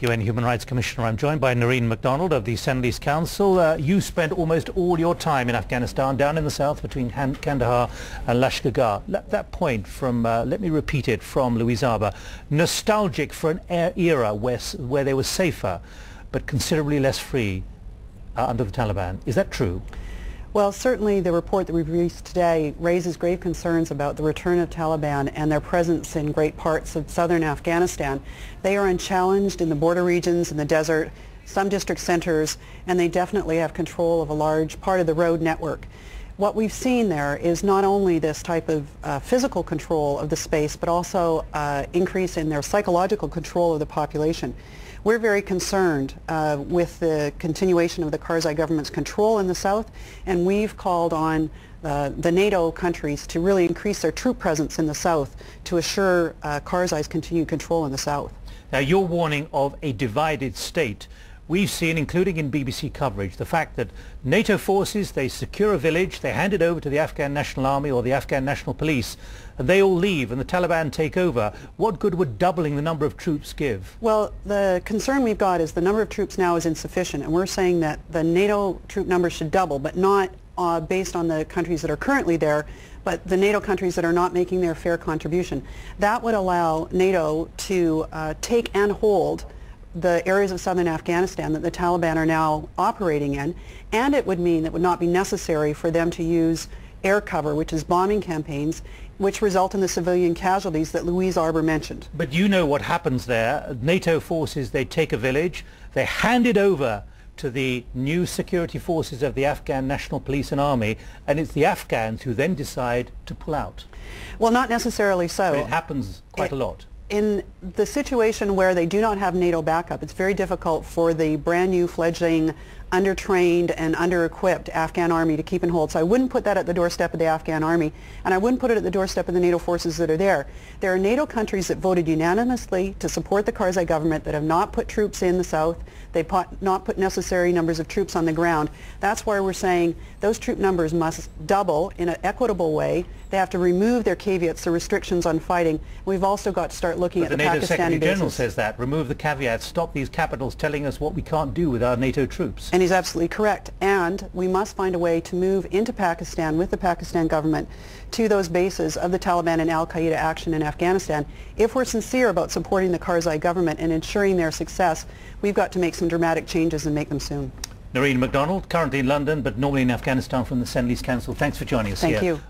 UN Human Rights Commissioner. I'm joined by Norine MacDonald of the Senlis Council. You spent almost all your time in Afghanistan, down in the south between Kandahar and Lashkar. That point from, let me repeat it, from Louise Arbour, nostalgic for an era where they were safer but considerably less free under the Taliban. Is that true? Well, certainly the report that we've released today raises grave concerns about the return of Taliban and their presence in great parts of southern Afghanistan. They are unchallenged in the border regions, in the desert, some district centers, and they definitely have control of a large part of the road network. What we've seen there is not only this type of physical control of the space, but also increase in their psychological control of the population. We're very concerned with the continuation of the Karzai government's control in the south, and we've called on the NATO countries to really increase their troop presence in the south to assure Karzai's continued control in the south. Now, your warning of a divided state. We've seen, including in BBC coverage, the fact that NATO forces, they secure a village, they hand it over to the Afghan National Army or the Afghan National Police, and they all leave and the Taliban take over. What good would doubling the number of troops give? Well, the concern we've got is the number of troops now is insufficient, and we're saying that the NATO troop numbers should double, but not based on the countries that are currently there, but the NATO countries that are not making their fair contribution. That would allow NATO to take and hold the areas of southern Afghanistan that the Taliban are now operating in, and it would mean that it would not be necessary for them to use air cover, which is bombing campaigns, which result in the civilian casualties that Louise Arbour mentioned. But you know what happens there. NATO forces, they take a village, they hand it over to the new security forces of the Afghan National Police and Army, and it's the Afghans who then decide to pull out. Well, not necessarily so. But it happens quite a lot. In the situation where they do not have NATO backup, it's very difficult for the brand new fledgling, undertrained and under-equipped Afghan army to keep and hold. So I wouldn't put that at the doorstep of the Afghan army, and I wouldn't put it at the doorstep of the NATO forces that are there. There are NATO countries that voted unanimously to support the Karzai government that have not put troops in the south. They've not put necessary numbers of troops on the ground. That's why we're saying those troop numbers must double in an equitable way. They have to remove their caveats, the restrictions on fighting. We've also got to start looking at the Pakistani bases. The NATO Secretary General says that. Remove the caveats, stop these capitals telling us what we can't do with our NATO troops. And he's absolutely correct. And we must find a way to move into Pakistan with the Pakistan government to those bases of the Taliban and Al-Qaeda action in Afghanistan. If we're sincere about supporting the Karzai government and ensuring their success, we've got to make some dramatic changes and make them soon. Norine MacDonald, currently in London, but normally in Afghanistan, from the Senlis Council. Thanks for joining us here. Thank you.